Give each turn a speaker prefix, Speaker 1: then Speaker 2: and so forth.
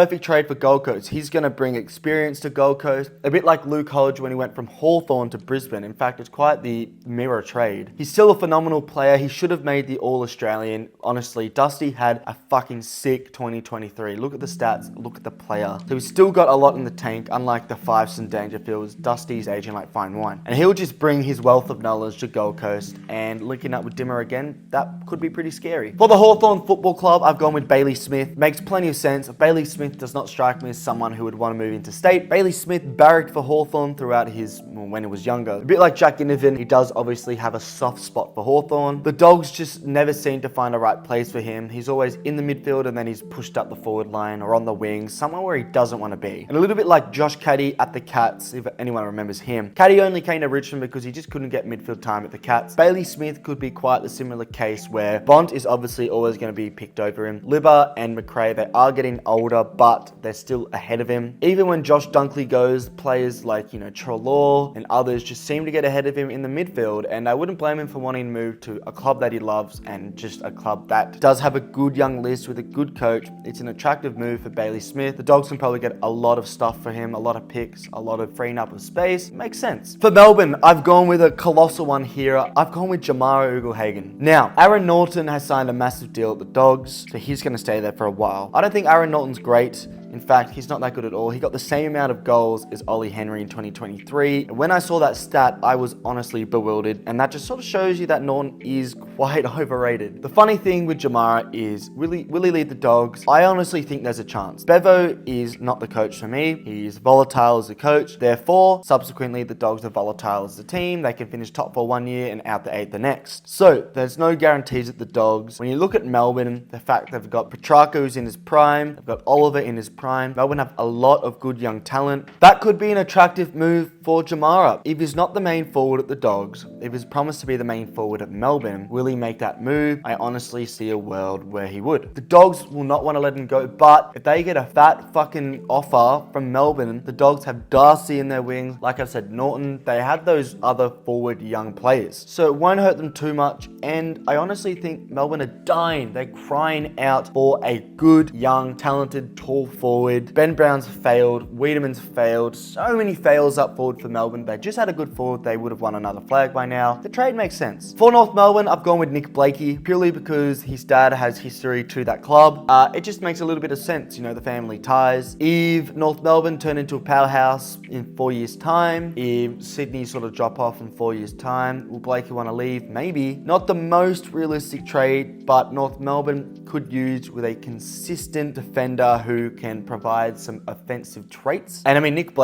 Speaker 1: Perfect trade for Gold Coast. He's going to bring experience to Gold Coast, a bit like Luke Hodge when he went from Hawthorn to Brisbane. In fact, it's quite the mirror trade. He's still a phenomenal player. He should have made the All-Australian. Honestly, Dusty had a fucking sick 2023. Look at the stats, look at the player. So he's still got a lot in the tank, unlike the Fifes and Dangerfields. Dusty's aging like fine wine. And he'll just bring his wealth of knowledge to Gold Coast, and linking up with Dimmer again, that could be pretty scary. For the Hawthorn Football Club, I've gone with Bailey Smith. Makes plenty of sense. Bailey Smith does not strike me as someone who would want to move interstate. Bailey Smith barracked for Hawthorn throughout when he was younger. A bit like Jack Ginnivan, he does obviously have a soft spot for Hawthorn. The Dogs just never seem to find a right place for him. He's always in the midfield and then he's pushed up the forward line or on the wings, somewhere where he doesn't want to be. And a little bit like Josh Caddy at the Cats, if anyone remembers him. Caddy only came to Richmond because he just couldn't get midfield time at the Cats. Bailey Smith could be quite the similar case where Bont is obviously always going to be picked over him. Libba and McRae, they are getting older, but they're still ahead of him. Even when Josh Dunkley goes, players like, Trelaw and others just seem to get ahead of him in the midfield, and I wouldn't blame him for wanting to move to a club that he loves and just a club that does have a good young list with a good coach. It's an attractive move for Bailey Smith. The Dogs can probably get a lot of stuff for him, a lot of picks, a lot of freeing up of space. Makes sense. For Melbourne, I've gone with a colossal one here. I've gone with Jamara Ugle-Hagan. Now, Aaron Norton has signed a massive deal at the Dogs, so he's going to stay there for a while. I don't think Aaron Norton's great. In fact, he's not that good at all. He got the same amount of goals as Ollie Henry in 2023. And when I saw that stat, I was honestly bewildered. And that just sort of shows you that Norton is quite overrated. The funny thing with Jamara is, will he lead the Dogs? I honestly think there's a chance. Bevo is not the coach for me. He's volatile as a coach. Therefore, subsequently, the Dogs are volatile as a team. They can finish top 4 one year and out the 8 the next. So, there's no guarantees at the Dogs. When you look at Melbourne, the fact they've got Petrarca who's in his prime, they've got Oliver in his prime. Melbourne have a lot of good young talent. That could be an attractive move for Jamara. If he's not the main forward at the Dogs, if he's promised to be the main forward at Melbourne, will he make that move? I honestly see a world where he would. The Dogs will not want to let him go, but if they get a fat fucking offer from Melbourne, the Dogs have Darcy in their wings. Like I said, Norton, they have those other forward young players. So it won't hurt them too much, and I honestly think Melbourne are dying. They're crying out for a good, young, talented, tall forward. Ben Brown's failed, Wiedemann's failed, so many fails up forward for Melbourne. They just had a good forward, they would have won another flag by now. The trade makes sense. For North Melbourne, I've gone with Nick Blakey, purely because his dad has history to that club. It just makes a little bit of sense, the family ties. If North Melbourne turn into a powerhouse in 4 years' time, if Sydney sort of drop off in 4 years' time, will Blakey want to leave? Maybe. Not the most realistic trade, but North Melbourne could use with a consistent defender who can provide some offensive traits. And I mean, Nick Blakey